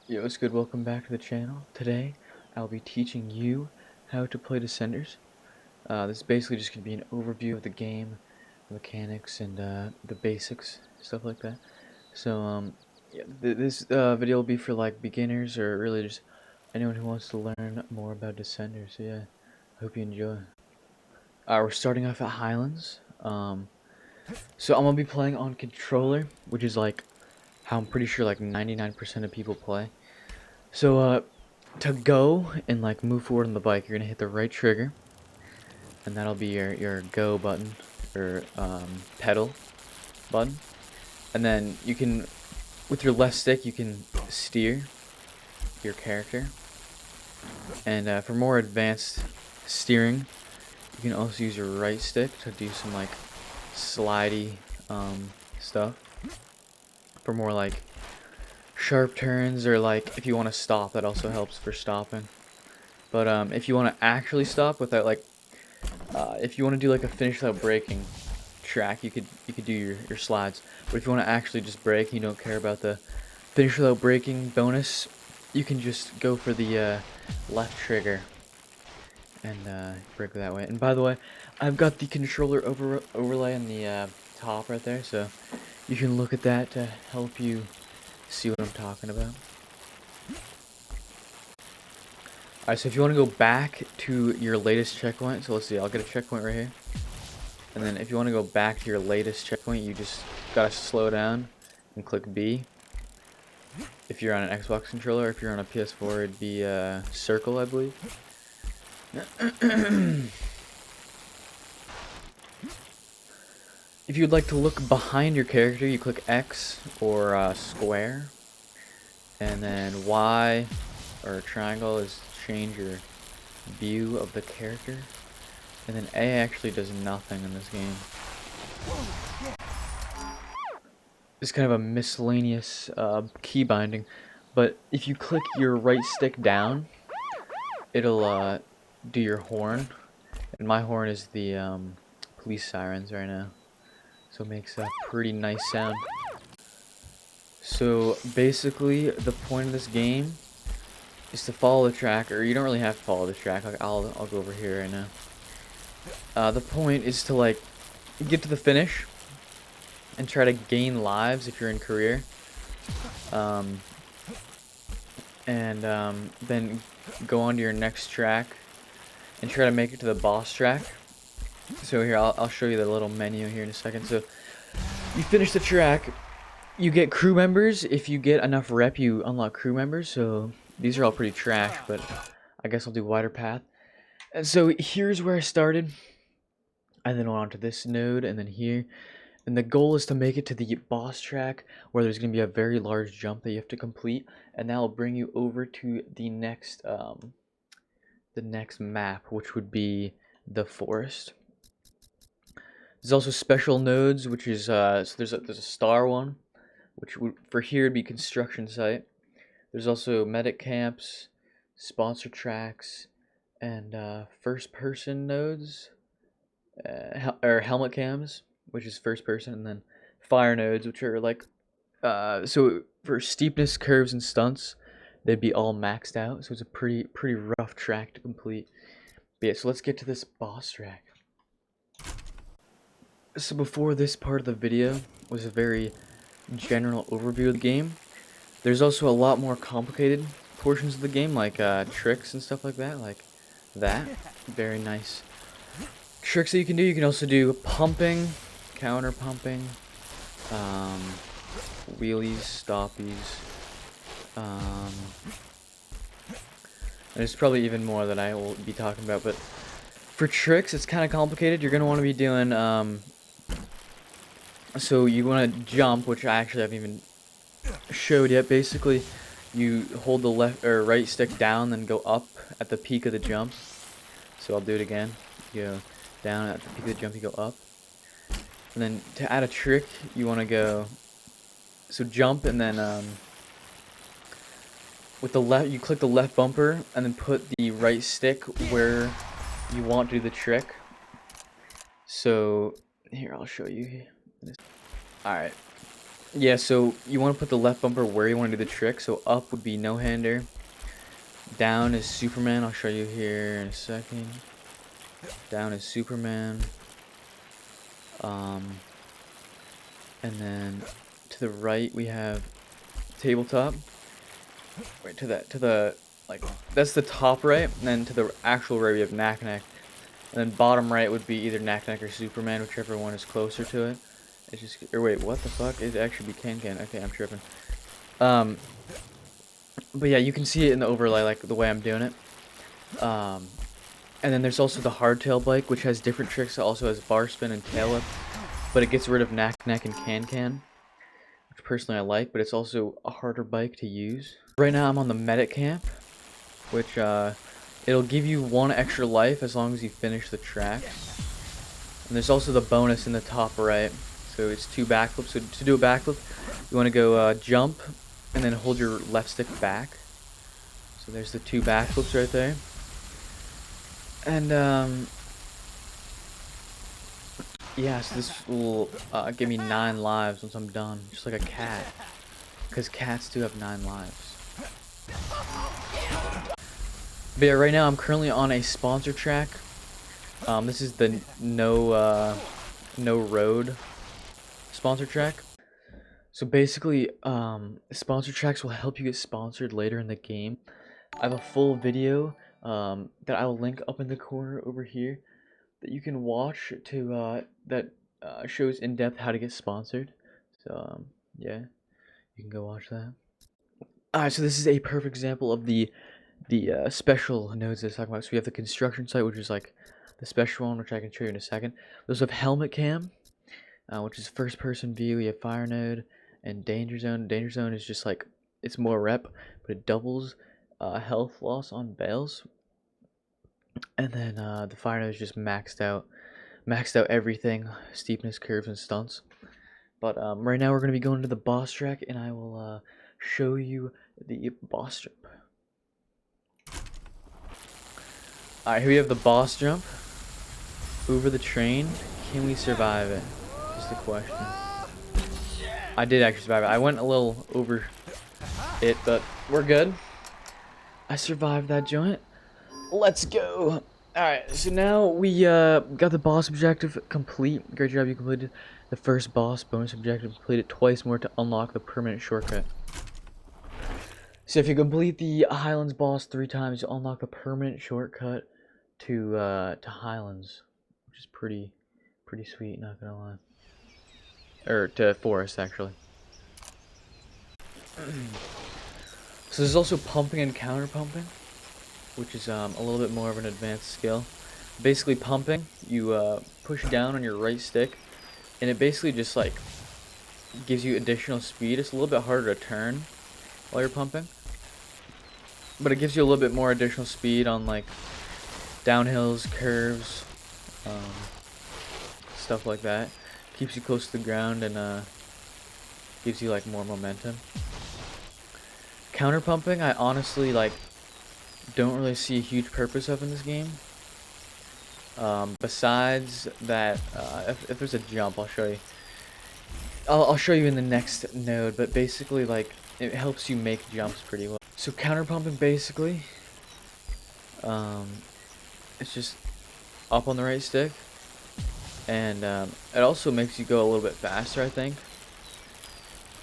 Yo, it's good. Welcome back to the channel. Today, I'll be teaching you how to play Descenders. This is basically just going to be an overview of the game, the mechanics, and the basics, stuff like that. So, yeah, this video will be for like beginners or really just anyone who wants to learn more about Descenders. So yeah, hope you enjoy. We're starting off at Highlands. So I'm gonna be playing on controller, which is like how I'm pretty sure like 99% of people play. So to go and like move forward on the bike, you're gonna hit the right trigger, and that'll be your go button or pedal button. And then you can, with your left stick, you can steer your character. And for more advanced steering, you can also use your right stick to do some like slidey stuff. For more like sharp turns, or like if you want to stop, that also helps for stopping. But if you want to actually stop without like, if you want to do like a finish without braking track, you could do your slides. But if you want to actually just brake, you don't care about the finish without braking bonus, you can just go for the left trigger and brake that way. And by the way, I've got the controller overlay in the top right there, so you can look at that to help you see what I'm talking about. Alright, so if you want to go back to your latest checkpoint, so let's see, I'll get a checkpoint right here. And then if you want to go back to your latest checkpoint, you just gotta slow down and click B. If you're on an Xbox controller, if you're on a PS4, it'd be circle, I believe. If you'd like to look behind your character, you click X or square. And then Y or triangle is change your view of the character. And then A actually does nothing in this game. It's kind of a miscellaneous key binding, but if you click your right stick down, it'll do your horn. And my horn is the police sirens right now, so it makes a pretty nice sound. So basically, the point of this game is to follow the track, or you don't really have to follow the track. I'll go over here right now. The point is to like get to the finish and try to gain lives if you're in career, then go on to your next track and try to make it to the boss track. So here, I'll show you the little menu here in a second. So you finish the track, you get crew members. If you get enough rep, you unlock crew members. So these are all pretty trash, but I guess I'll do wider path. And so here's where I started. And then on to this node, and then here. And the goal is to make it to the boss track, where there's going to be a very large jump that you have to complete, and that will bring you over to the next map, which would be the forest. There's also special nodes, which is so there's a star one, which would, for here would be construction site. There's also medic camps, sponsor tracks, and first person nodes, or helmet cams, which is first person, and then fire nodes, which are like, so for steepness, curves, and stunts, they'd be all maxed out. So it's a pretty rough track to complete. But yeah, so let's get to this boss track. So before this part of the video was a very general overview of the game. There's also a lot more complicated portions of the game, like tricks and stuff like that, Very nice tricks that you can do. You can also do pumping, counter pumping, wheelies, stoppies, and there's probably even more that I will be talking about. But for tricks, it's kind of complicated. You're gonna want to be doing so you want to jump, which I actually haven't even showed yet. Basically, you hold the left or right stick down, then go up at the peak of the jump. So I'll do it again. You go down at the peak of the jump, you go up. And then to add a trick, you want to go, so jump, and then with the left, you click the left bumper, and then put the right stick where you want to do the trick. So here, I'll show you. Alright, Yeah, so you want to put the left bumper where you want to do the trick. So up would be no-hander. Down is Superman. I'll show you here in a second. Down is Superman. And then to the right we have tabletop. Wait, to the like that's the top right, and then to the actual right we have knack-knack. And then bottom right would be either knack-knack or Superman, whichever one is closer to it. It's just, or wait, what the fuck? It'd actually be can-can. Okay, I'm tripping. But yeah, you can see it in the overlay, like the way I'm doing it. And then there's also the hardtail bike, which has different tricks. It also has bar spin and tail whip, but it gets rid of knack-knack and can-can, which personally I like, but it's also a harder bike to use. Right now I'm on the medic camp, which it'll give you 1 extra life as long as you finish the track. And there's also the bonus in the top right, so it's 2 backflips. So to do a backflip, you want to go jump and then hold your left stick back. So there's the 2 backflips right there. And yeah, so this will give me 9 lives once I'm done, just like a cat, because cats do have 9 lives. But yeah, right now I'm currently on a sponsor track. This is the no road sponsor track. So basically, sponsor tracks will help you get sponsored later in the game. I have a full video that I will link up in the corner over here that you can watch to that shows in depth how to get sponsored. So yeah, you can go watch that. Alright, so this is a perfect example of the special nodes that I was talking about. So we have the construction site, which is like the special one, which I can show you in a second. We also have helmet cam, which is first person view. We have fire node and danger zone. Danger zone is just like, it's more rep, but it doubles health loss on bales. And then the fire node is just maxed out everything, steepness, curves, and stunts. But right now we're going to be going to the boss track, and I will show you the boss jump. Alright, here we have the boss jump over the train. Can we survive it? Just a question. I did actually survive it. I went a little over it, but we're good. I survived that joint. Let's go. Alright, so now we got the boss objective complete. Great job, you completed the first boss bonus objective. Complete it twice more to unlock the permanent shortcut. So if you complete the Highlands boss 3 times, you'll unlock the permanent shortcut to Highlands, which is pretty sweet, not gonna lie. Or to Forest, actually. So there's also pumping and counter pumping, which is a little bit more of an advanced skill. Basically pumping, you push down on your right stick, and it basically just like gives you additional speed. It's a little bit harder to turn while you're pumping, but it gives you a little bit more additional speed on like downhills, curves, stuff like that. Keeps you close to the ground and gives you like more momentum. Counter pumping, I honestly like don't really see a huge purpose of in this game. Besides that, if there's a jump, I'll show you. I'll show you in the next node, but basically like it helps you make jumps pretty well. So counter pumping basically, it's just up on the right stick, and it also makes you go a little bit faster, I think.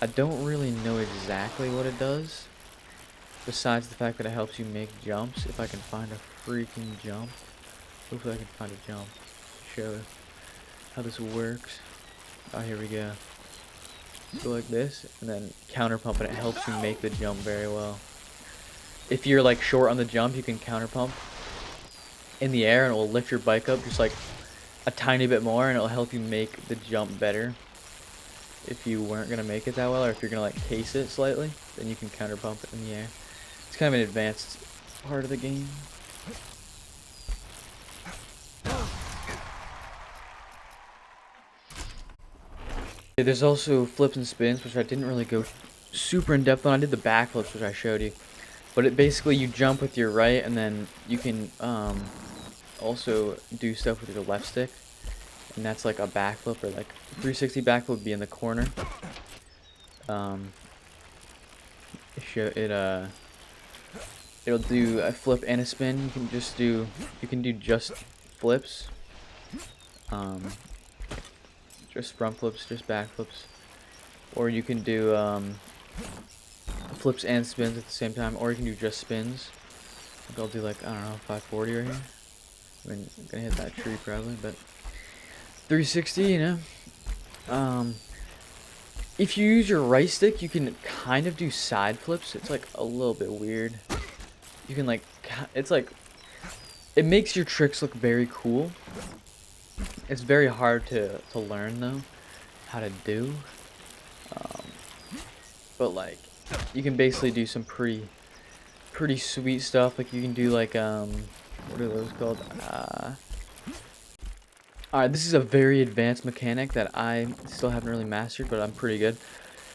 I don't really know exactly what it does, besides the fact that it helps you make jumps. If I can find a freaking jump. Hopefully I can find a jump to show how this works. Oh, here we go. Go like this, and then counter pump, and it helps you make the jump very well. If you're like short on the jump, you can counter pump in the air, and it will lift your bike up just like a tiny bit more, and it'll help you make the jump better. If you weren't gonna make it that well, or if you're gonna like case it slightly, then you can counter pump it in the air. It's kind of an advanced part of the game. There's also flips and spins, which I didn't really go super in depth on. I did the backflips, which I showed you, but it basically you jump with your right, and then you can also do stuff with your left stick, and that's like a backflip, or like 360 backflip would be in the corner. Um, it'll do a flip and a spin. You can do just flips, um, just front flips, just back flips, or you can do flips and spins at the same time, or you can do just spins. I think I'll do like, I don't know, 540 right here. I mean, I'm gonna hit that tree probably, but 360, you know. If you use your right stick, you can kind of do side flips. It's like a little bit weird. You can like, it's like, it makes your tricks look very cool. It's very hard to learn though, how to do. But like, you can basically do some pretty sweet stuff. Like you can do like, what are those called? Alright, this is a very advanced mechanic that I still haven't really mastered, but I'm pretty good.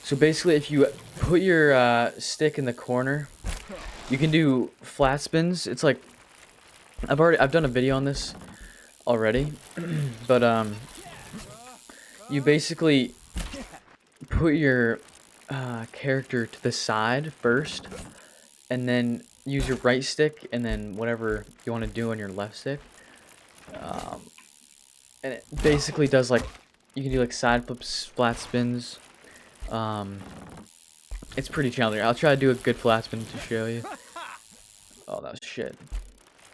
So basically, if you put your stick in the corner, you can do flat spins. It's like, I've done a video on this already, but you basically put your character to the side first, and then use your right stick, and then whatever you want to do on your left stick. And it basically does like, you can do like side flips, flat spins. It's pretty challenging. I'll try to do a good flat spin to show you. Oh, that was shit.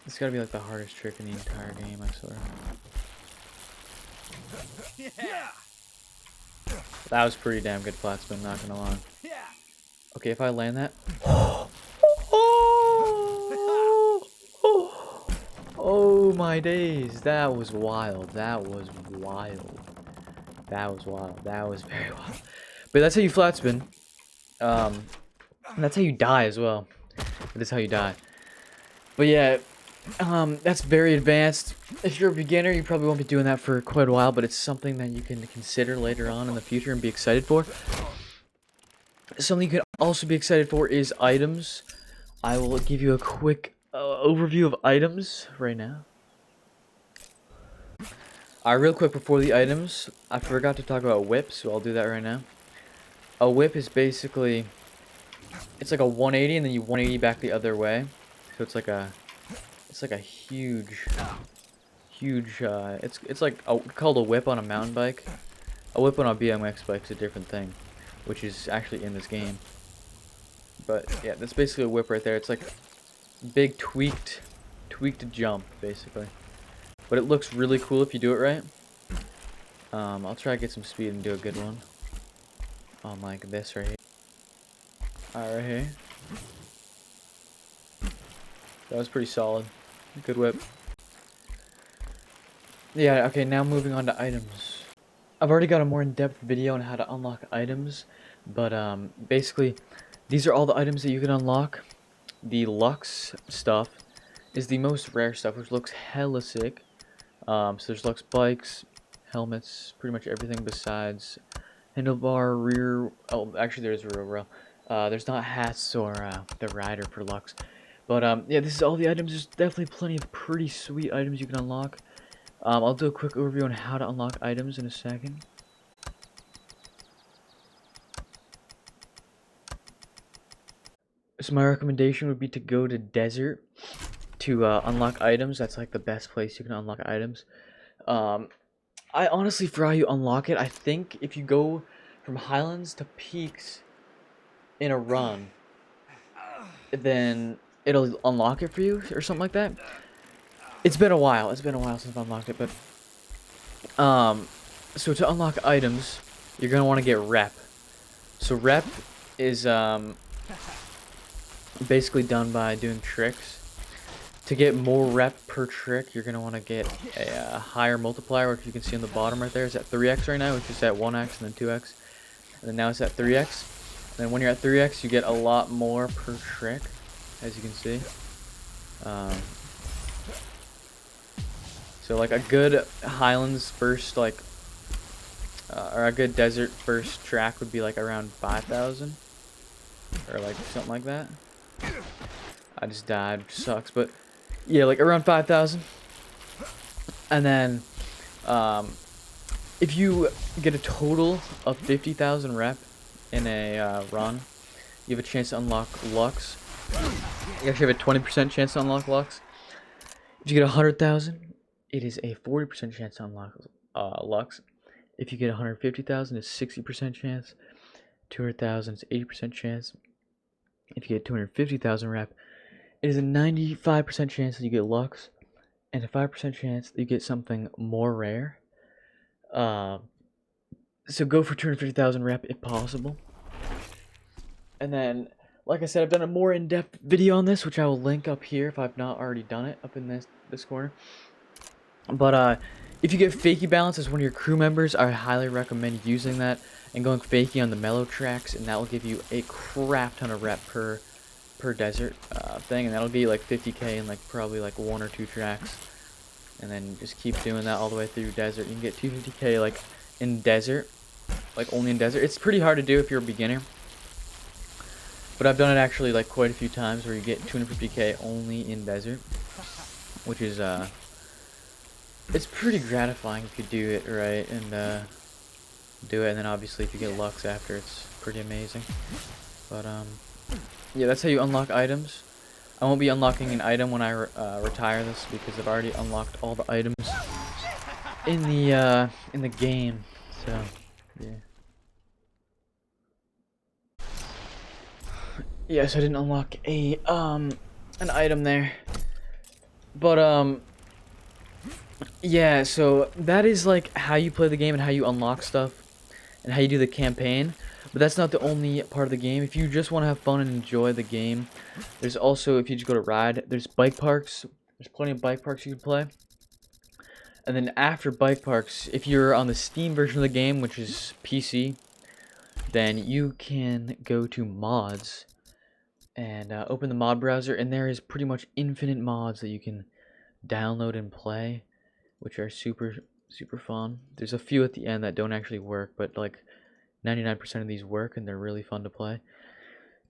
It's gotta be like the hardest trick in the entire game, I swear. That was pretty damn good flat spin, not gonna lie. Okay, if I land that. Oh my days, that was wild. That was wild. That was wild. That was very wild. But that's how you flat spin. And that's how you die as well. That's how you die. But yeah, that's very advanced. If you're a beginner, you probably won't be doing that for quite a while, but it's something that you can consider later on in the future and be excited for. Something you could also be excited for is items. I will give you a quick overview of items right now. Real quick before the items, I forgot to talk about whips, so I'll do that right now. A whip is basically, it's like a 180 and then you 180 back the other way. So it's like a huge, it's like called a whip on a mountain bike. A whip on a BMX bike is a different thing, which is actually in this game. But yeah, that's basically a whip right there. It's like big tweaked jump basically, but it looks really cool if you do it right. I'll try to get some speed and do a good one on like this right here. Right here. That was pretty solid. Good whip. Yeah, okay, now moving on to items. I've already got a more in-depth video on how to unlock items, but basically these are all the items that you can unlock. The Lux stuff is the most rare stuff, which looks hella sick. So there's Lux bikes, helmets, pretty much everything besides handlebar, rear. Oh, actually there's rear rail. There's not hats or the rider for Lux. But yeah, this is all the items. There's definitely plenty of pretty sweet items you can unlock. I'll do a quick overview on how to unlock items in a second. So my recommendation would be to go to desert to unlock items. That's like the best place you can unlock items. I honestly, for how you unlock it, I think if you go from Highlands to Peaks in a run, then it'll unlock it for you or something like that. It's been a while. It's been a while since I've unlocked it, but so to unlock items, you're gonna want to get rep. So rep is basically done by doing tricks. To get more rep per trick, you're gonna want to get a higher multiplier, which you can see on the bottom right there. Is at 3x right now, which is at 1x and then 2x, and then now it's at 3x. And then when you're at 3x, you get a lot more per trick, as you can see. So like a good Highlands first, like, or a good desert first track would be like around 5,000, or like something like that. I just died, which sucks, but yeah, like around 5,000. And then if you get a total of 50,000 rep in a run, you have a chance to unlock Lux. You actually have a 20% chance to unlock Lux. If you get 100,000, it is a 40% chance to unlock Lux. If you get 150,000, it's 60% chance. 200,000, it's 80% chance. If you get 250,000 rep, it is a 95% chance that you get Lux, and a 5% chance that you get something more rare. So go for 250,000 rep if possible. And then, like I said, I've done a more in-depth video on this, which I will link up here if I've not already done it, up in this corner. But if you get Fakey Balance as one of your crew members, I highly recommend using that and going Fakey on the mellow tracks, and that will give you a crap ton of rep per desert thing, and that'll get you like 50k in like probably like 1 or 2 tracks. And then just keep doing that all the way through desert. You can get 250k like in desert, like only in desert. It's pretty hard to do if you're a beginner, but I've done it actually like quite a few times where you get 250k only in desert, which is it's pretty gratifying if you do it right and do it. And then obviously if you get Lux after, it's pretty amazing. But yeah, that's how you unlock items. I won't be unlocking an item when I retire this because I've already unlocked all the items in the game. So yeah. Yes, I didn't unlock a an item there. But yeah, so that is like how you play the game and how you unlock stuff and how you do the campaign. But that's not the only part of the game. If you just want to have fun and enjoy the game, there's also, if you just go to ride, there's bike parks. There's plenty of bike parks you can play. And then after bike parks, if you're on the Steam version of the game, which is PC, then you can go to mods and open the mod browser, and there is pretty much infinite mods that you can download and play, which are super fun. There's a few at the end that don't actually work, but like 99% of these work and they're really fun to play.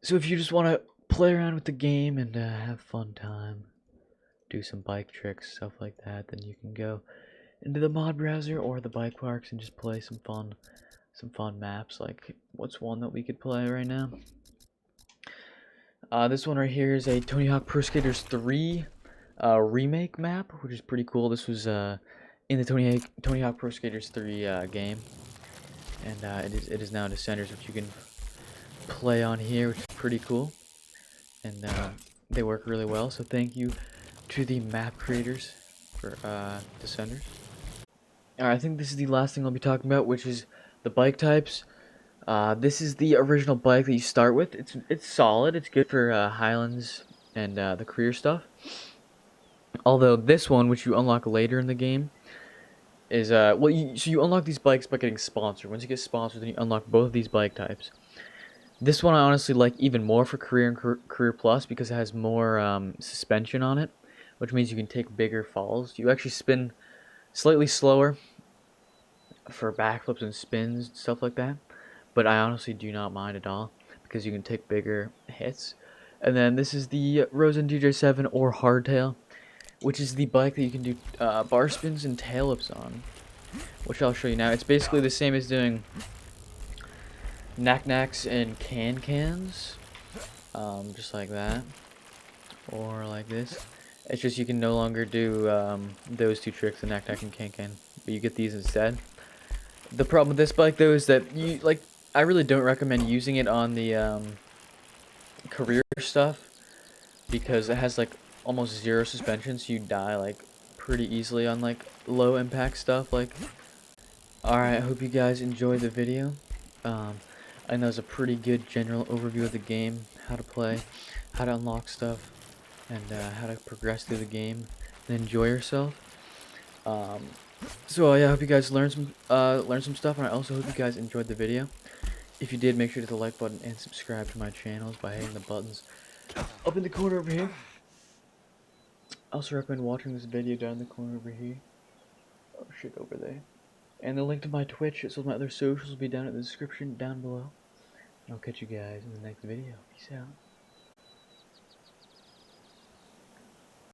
So if you just want to play around with the game and have fun time, do some bike tricks, stuff like that, then you can go into the mod browser or the bike parks and just play some fun maps. Like, what's one that we could play right now? This one right here is a Tony Hawk Pro Skaters 3 remake map, which is pretty cool. This was in the Tony Hawk Pro Skaters 3 game, and it is now Descenders, which you can play on here, which is pretty cool, and they work really well. So thank you to the map creators for Descenders. Alright, I think this is the last thing I'll be talking about, which is the bike types. This is the original bike that you start with. It's solid. It's good for Highlands and the career stuff. Although this one, which you unlock later in the game, is well, you unlock these bikes by getting sponsored. Once you get sponsored, then you unlock both of these bike types. This one I honestly like even more for career and career plus because it has more suspension on it, which means you can take bigger falls. You actually spin slightly slower for backflips and spins, stuff like that. But I honestly do not mind at all because you can take bigger hits. And then this is the Rosen DJ7 or Hardtail, which is the bike that you can do bar spins and tail whips on, which I'll show you now. It's basically the same as doing knack-knacks and can-cans, just like that, or like this. It's just you can no longer do those two tricks, the knack-knack and can-can, but you get these instead. The problem with this bike though is that I really don't recommend using it on the career stuff because it has like almost zero suspension, so you die like pretty easily on like low impact stuff. Like, alright, I hope you guys enjoyed the video. I know it's a pretty good general overview of the game, how to play, how to unlock stuff, and how to progress through the game and enjoy yourself. So yeah, I hope you guys learned some stuff, and I also hope you guys enjoyed the video. If you did, make sure to hit the like button and subscribe to my channels by hitting the buttons up in the corner over here. I also recommend watching this video down in the corner over here. Oh shit, over there. And the link to my Twitch as well as my other socials will be down in the description down below. And I'll catch you guys in the next video. Peace out.